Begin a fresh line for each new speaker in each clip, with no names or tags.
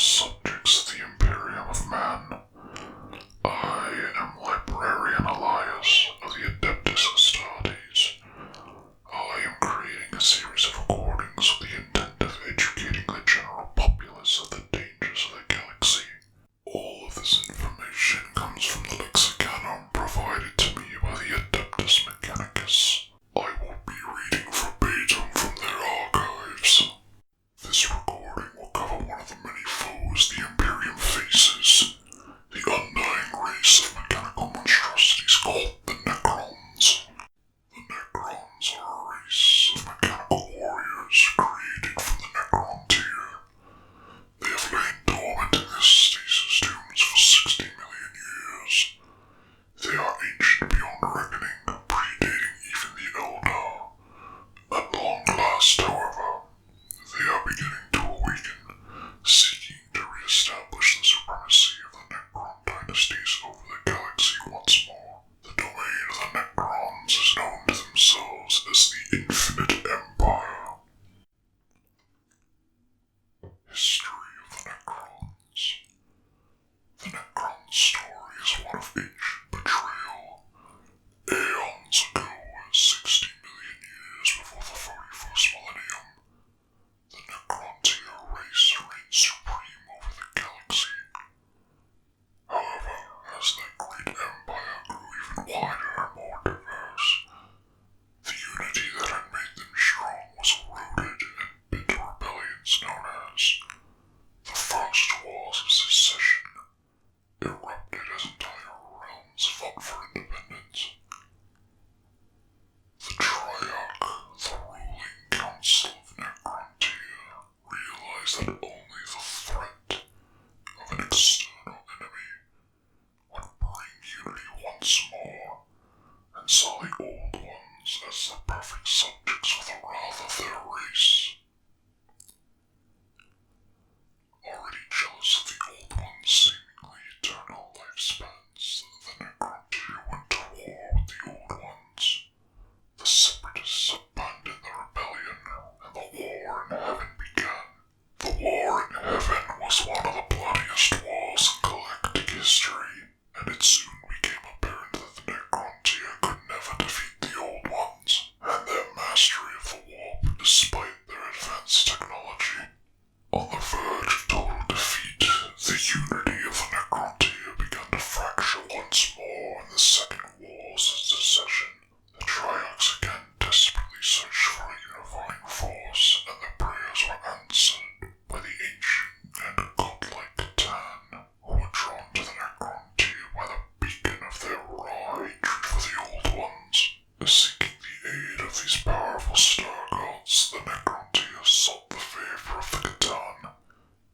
subjects of the Imperium of Man. I am Librarian Elias of the Adeptus Astartes. I am creating a series of recordings with the intent of educating the general populace of the dangers of the galaxy. All of this information comes from the lexicanum provided to me by the Adeptus Mechanicus. I will be reading verbatim from their archives. This recording will cover one of the many foes the Imperium faces, the undying race of mechanical monstrosities called the Necrons. The Necrons are a race of mechanical warriors created from the Necron tier. They have lain dormant in their stasis tombs for 60 million years. They are ancient beyond reckoning, predating even the Eldar. At long last, however, they are beginning to awaken, seeking to re-establish the supremacy of the Necron dynasties over the galaxy once more. The domain of the Necrons is known to themselves as the Infinite Empire. History of the Necrons. The Necron story is one of ancient betrayal. Aeons ago, 60 million years before the 31st millennium, the Necrontier race reigned supreme over the galaxy. However, as their great empire grew even wider and more diverse, the unity that had made them strong was eroded and bitter rebellions known as the First Wars of Secession erupted as entire realms fought for independence. The Triarch, the ruling council of Necrontier, realized that only the threat of an external enemy would bring unity once more, and saw the Old Ones as the perfect subjects for the wrath of their race. Already jealous of the Old Ones' seemingly eternal lifespans, the Necrontier went to war with the Old Ones. The Separatists abandoned the rebellion, and the War in Heaven began. The War in Heaven was one of the bloodiest wars in galactic history, and it soon became apparent that the Necrontier could never defeat the Old Ones, and their mastery of the warp despite their advanced technology. On the verge of total defeat, the unity of the Necrontier began to fracture once more in the Second Wars of Secession. The Triarchs again desperately searched for a unifying force, and their prayers were answered by the ancient and godlike Catan, who were drawn to the Necrontier by the beacon of their raw hatred for the Old Ones. Seeking the aid of these powerful star gods, the Necrontier sought the favor of the Catan,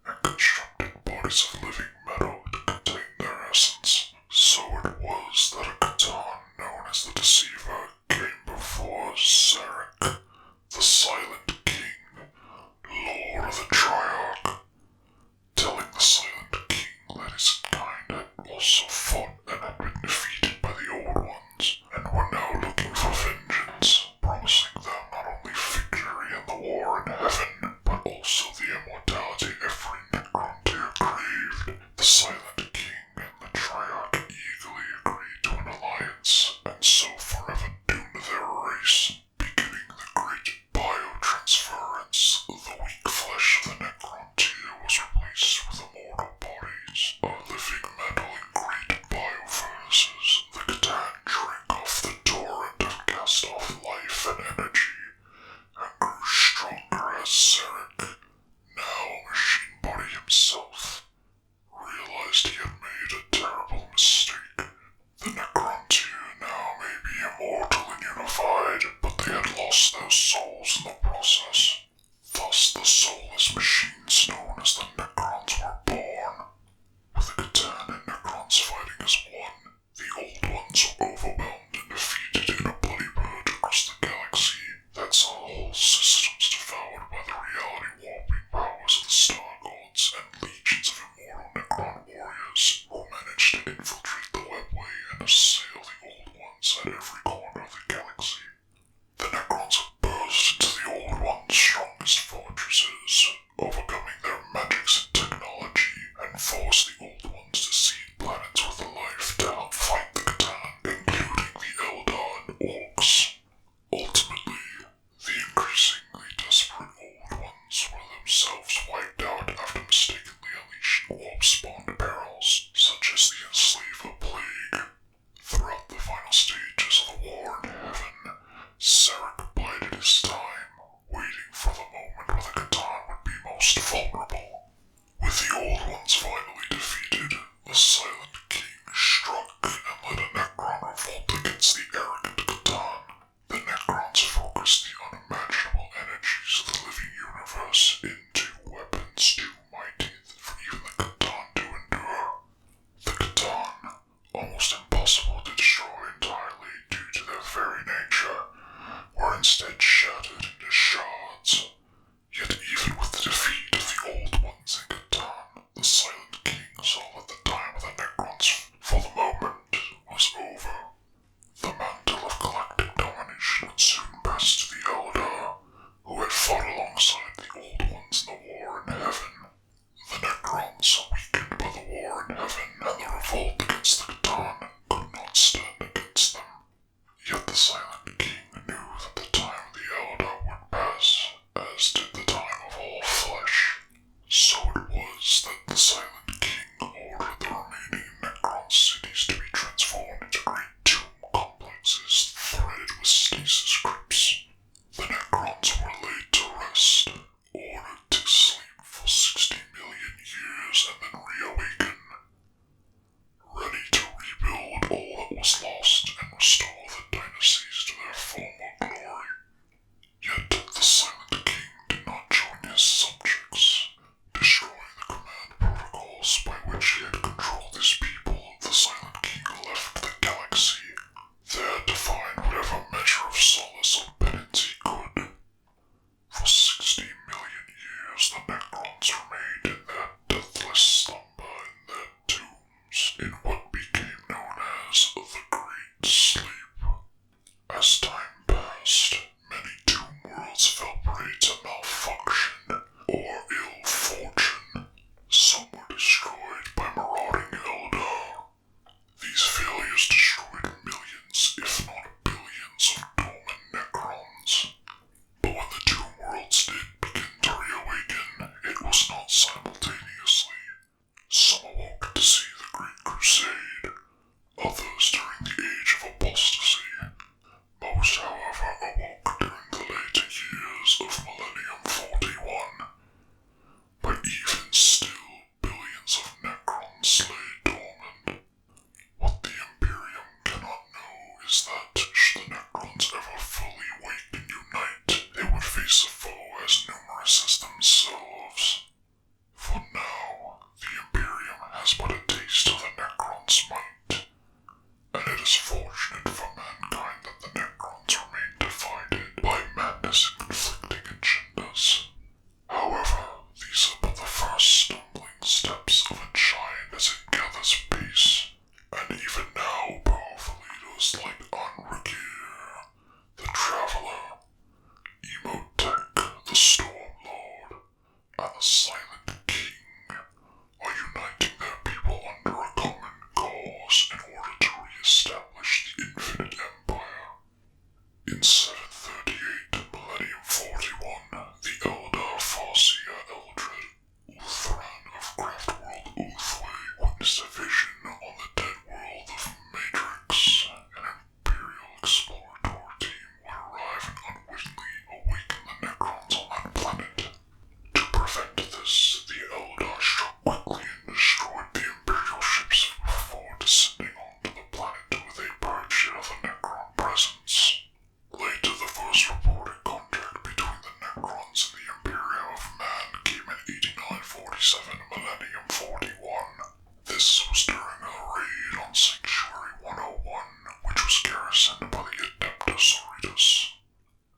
and constructed bodies of living metal to contain their essence. So it was that a Catan known as the Deceiver came before Zarek, the Silent King, Lord of the Triarch, telling the Silent King that his kind had also fought and had been defeated by the Old Ones, and were now looking for vengeance, promising them not only victory in the War in Heaven, but also the immortality every Necrontier craved. The Silent King and the Triarch eagerly agreed to an alliance, and so forever doomed their race, beginning the Great Biotransference. The weak flesh of the Necrontier was replaced with immortal bodies of living metal in great biofurnaces. The Catan drank off the torrent of cast-off life and energy, and grew stronger as Zarek, now a machine body himself, realized he had made a terrible mistake. The Necrontier now may be immortal and unified, but they had lost their souls in the process. Thus the soulless machines known as the Necrons were born. With the Catan and Necrons fighting as one, the Old Ones were overwhelmed and defeated in a bloody purge across the galaxy that saw whole systems devoured by the reality-warping powers of the Star Gods and legions of immortal Necron warriors who managed to infiltrate the webway and assail the Old Ones at every corner of the galaxy. The Necrons have burst orcs. Ultimately, the increasingly desperate Old Ones were themselves wiped out after mistakenly unleashing warp-spawned perils, such as the Enslaver Plague. Throughout the final stages of the War in Heaven, Sarek bided his time, waiting for the moment where the Catan would be most vulnerable. With the Old Ones finally defeated, the Silent King struck and led a Necron revolt against the arrogant Catan. The Necrons focused the unimaginable energies of the living universe into weapons too mighty for even the Catan to endure. The Catan, almost impossible to destroy entirely due to their very nature, were instead shattered into shards. Yet even with the defeat of the Old Ones in Catan, the Silent King saw that the time of the Necrons, for the moment, was over. The mantle of galactic domination would soon pass to the Eldar, who had fought alongside the Old Ones in the War in Heaven. The Necrons, weakened by the War in Heaven and the revolt against the Catan, could not stand against them. Yet the Silent King knew that the time of the Eldar would pass, as did the time of all flesh. So it was that the Silent King ordered the remaining Necron cities to be transformed into great tomb complexes threaded with stasis crypts. The Necrons were laid to rest, ordered to sleep for 60 million years and then reawaken, ready to rebuild all that was lost and restore the dynasties to their former glory. Yet the Silent King did not join his subjects. Destroying the command protocols by which he had controlled his people, the Silent King left the galaxy, there to find whatever measure of solace or penance he could. For 60 million years, the Necrons remained in their deathless slumber in their tombs, in what became known as the Great Sleep. As time passed, many tomb worlds fell prey to malfunction or ill fortune. Some were destroyed by marauding Eldar. These failures destroyed millions, if not billions, of dormant Necrons. But when the tomb worlds did begin to reawaken, it was not simultaneously. Some awoke to see the Great Crusade, others during the Age of Apostasy. Most, however, awoke during the later years of Millennium 41. But even still, billions of Necrons lay dormant. What the Imperium cannot know is that, should the Necrons ever fully wake and unite, they would face a foe as numerous as themselves. For now, the Imperium has but a taste of the Necrons' might, and it is fortunate for mankind that the Necrons remain divided by madness and conflicting agendas. However, these are but the first stumbling steps of a giant as it gathers pace, and even now powerful leaders like Anrakir, the Traveler, Emotech, the Stormlord, and the Silent King are uniting their people under a common cause in order to re-establish the Infinite Empire. In 738 Millennium 41, the Eldar Farseer Eldred Uthran of Craftworld Uthway witnessed a vision on the dead world of Matrix. An Imperial exploratory team would arrive and unwittingly awaken the Necrons on that planet. To prevent this, the Eldar struck quickly and destroyed the Imperial ships before descending onto the planet with a purge of the Necron presence. Later, the first reported contact between the Necrons and the Imperium of Man came in 8947 Millennium 41. This was during a raid on Sanctuary 101, which was garrisoned by the Adeptus Auritus.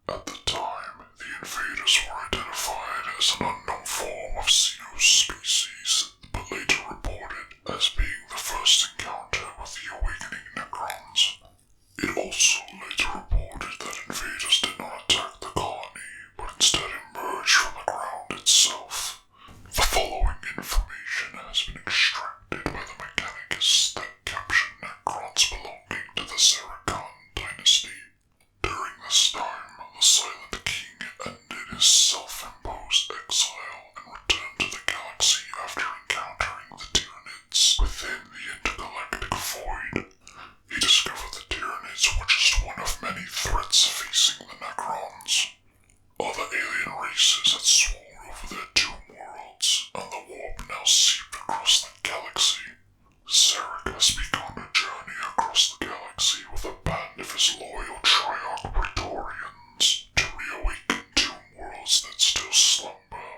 At the time, the invaders were identified as an unknown form of xenospecies, but later reported as being the first encounter with the awakening Necrons. It also later reported that invaders did not attack the colony, but instead emerged from the ground itself. The following information has been extracted by the Mechanicus that captured Necrons belonging to the Zerakan dynasty. threats facing the Necrons. Other alien races had swarmed over their tomb worlds, and the warp now seeped across the galaxy. Zarek has begun a journey across the galaxy with a band of his loyal Triarch Praetorians to reawaken tomb worlds that still slumber,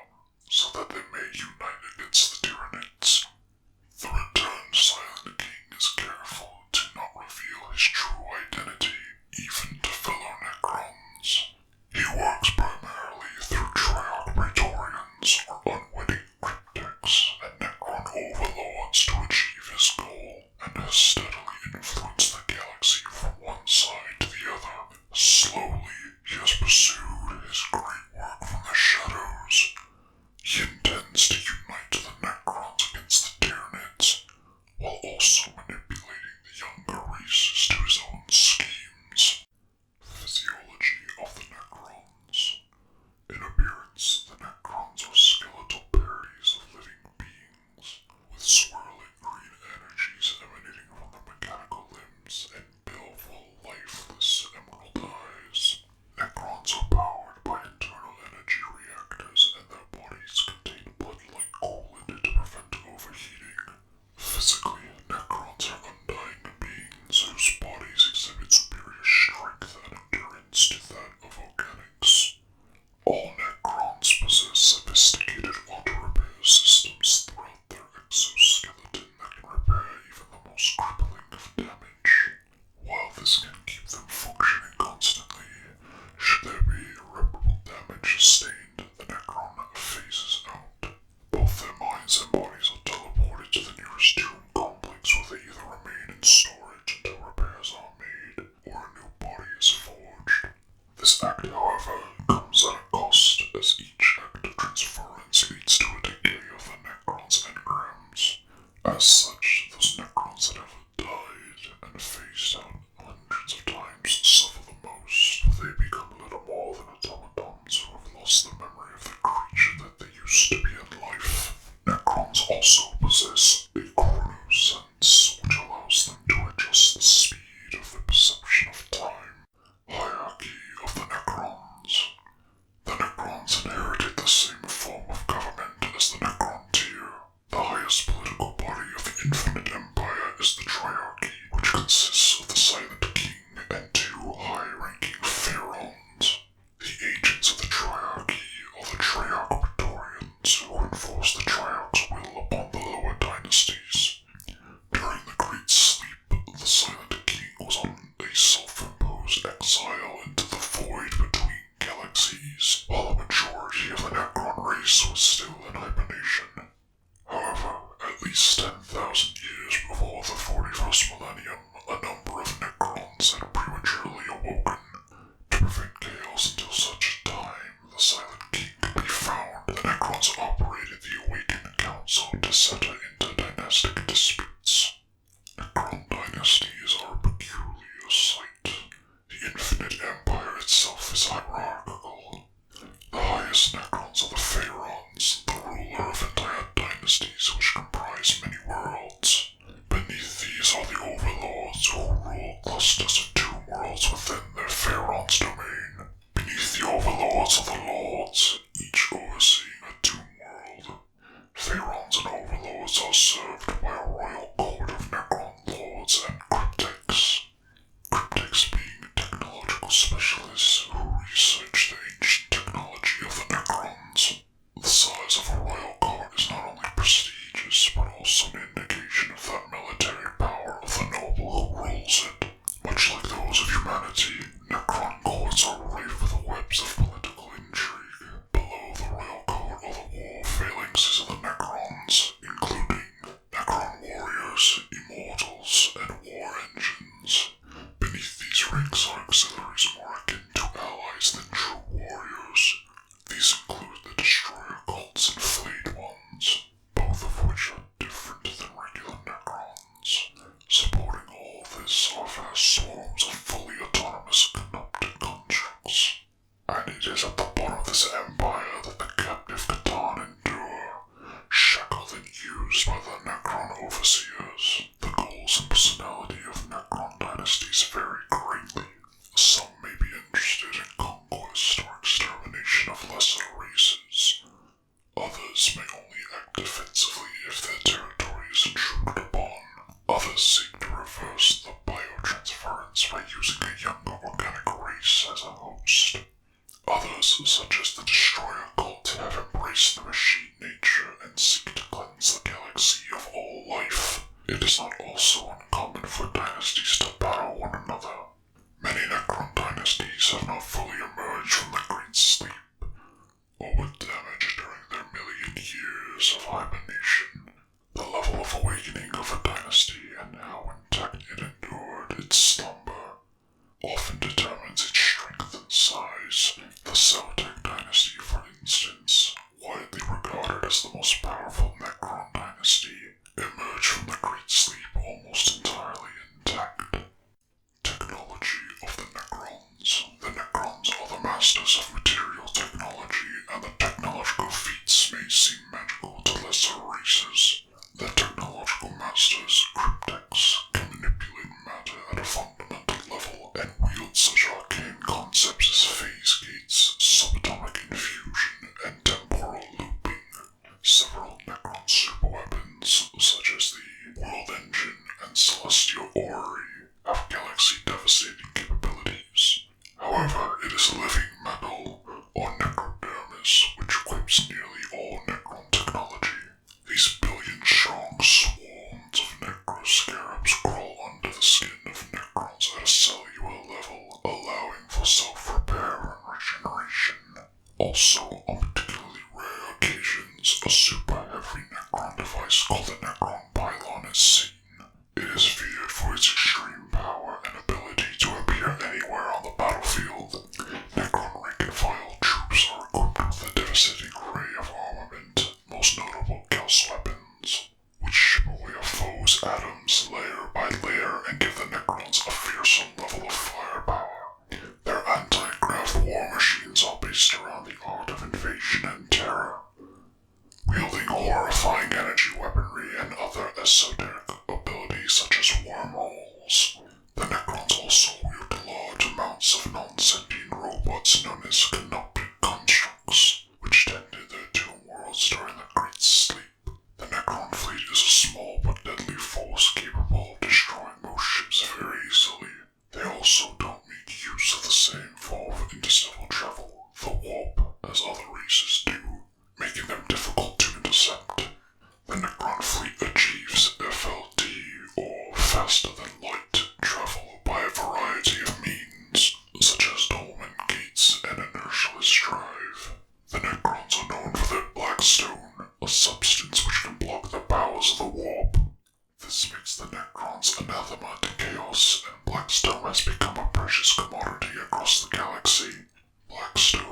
so that they may unite against the Tyranids. The returned Silent King is careful to not reveal his true identity, even to fellow Necrons. He works primarily through Triarch Praetorians or unwitting cryptics and Necron overlords to achieve his goal, and has steadily influenced the galaxy from one side to the other. Slowly, he has pursued his great work from the shadows. He intends to unite the Necrons against the Tyranids, while also manipulating the younger races to his own schemes. Physiology of the Necrons. In appearance, the Necrons are skeletal parodies of living beings, with swirling green energies emanating from their mechanical limbs and baleful, lifeless emerald eyes. Necrons are powered by internal energy reactors, and their bodies contain blood-like coolant to prevent overheating. Physically, Necrons are undying beings whose bodies exhibit superior strength and endurance to that of organics. All Necrons possess sophisticated auto-repair systems throughout their exoskeleton that can repair even the most crippling of damage. While this can keep them functioning constantly, should there be irreparable damage sustained, the Necron phases out. Both their minds and bodies are teleported to the nearest tomb complex, where they either remain in storage until repairs are made, or a new body is forged. This act, however, comes at a cost, as each act of transference leads to a decay of the Necron's engrams. As such, those Necrons that have died and phased out hundreds of times suffer the most, for they become little more than automatons who have lost the memory of the creature that they used to be in life. Necrons also possess a chronosense, which allows them to adjust the speed of the perception of time. Hierarchy of the Necrons. The Necrons inherited the same form of government as the Necron tier. The highest political body of the Infinite Empire is the Triarchy, which consists of the Silent King and two high-ranking Pharaons. The agents of the Triarchy are the Triarch Praetorians, who enforce the Triarch's will upon the lower dynasties. During the Great Sleep, the Silent King was on a self-imposed exile into the void between galaxies, while a majority of the Necron race was still in hibernation. However, at least 10,000 years before the 41st millennium, a number of Necrons had prematurely awoken. To prevent chaos until such a time the Silent King could be found, the Necrons operated the Awakened Council to settle interdynastic disputes. Necron dynasties are a peculiar sight. The Infinite Empire itself is hierarchical. The highest Necrons are the Pharaons, the ruler of entire dynasties which comprise many worlds. Beneath these are the Overlords, who rule clusters of tomb worlds within their Pharaon's domain. Beneath the Overlords are the Lords, each overseeing a tomb world. Pharaons and Overlords are served by a royal court of Necron lords and cryptics. Cryptics being technological specialists who research the ancient technology of the Necrons. The size of a royal court is not only prestigious, but also an indication of that military power of the noble who rules it. Much like those of humanity, Necron courts are rife with webs of political intrigue. Below the royal court are the war phalanxes of the Necrons, including Necron warriors, immortals, and war engines. Beneath these ranks are auxiliaries more akin to allies than true host. Others, such as the Destroyer cult, have embraced the machine nature and seek to cleanse the galaxy of all life. It is not also uncommon for dynasties to battle one another. Many Necron dynasties have not fully emerged from the Great Sleep, or were damaged during their million years of hibernation. The level of awakening of a dynasty and how intact it endured its slumber often determines its strength and size. The Celtic dynasty, for instance, widely regarded as the most powerful Necron dynasty, emerged from the Great Sleep almost entirely intact. Technology of the Necrons. The Necrons are the masters of material technology, and the technological feats may seem magical to lesser races. The technological masters, cryptex, can manipulate matter at a fundamental level and wield such arcane concepts as phase gates, subatomic infusion, and temporal looping. Several Necron superweapons, such as the World Engine and Celestial Orrery, have galaxy-devastating capabilities. However, it is living metal, or necrodermis, which equips nearly all Necron technology. These billion-strong swarms of necroscarabs crawl under the skin of Necrons at a cellular level, allowing for self-repair and regeneration. Also, on particularly rare occasions, a super-heavy Necron device called the Necron Pylon is seen. It is feared for its extreme power and ability to appear anywhere on the battlefield. Necron rank-and-file troops are equipped with a devastating array of armament, most notable Gauss weapons, which chip away a foe's atoms layer by layer and give the Necrons a fearsome level of firepower. Their anti-grav war machines are based around the art of invasion and terror, wielding horrifying energy weaponry and other esoteric abilities such as wormholes. The Necrons also wield large amounts of non-sentient robots known as canoptic constructs, which tended their tomb worlds during the Great Sleep. The Necron fleet is a small but deadly force capable of destroying most ships very easily. They also don't make use of the same form of interstellar travel, the warp, as other races do, making them difficult to intercept. The Necron fleet achieves FLD, or faster-than-light, travel by a variety of means, such as Dolmen gates and inertialess drive. The Necrons are known for their Blackstone, a substance which can block the powers of the warp. This makes the Necrons anathema to chaos, and Blackstone has become a precious commodity across the galaxy. Blackstone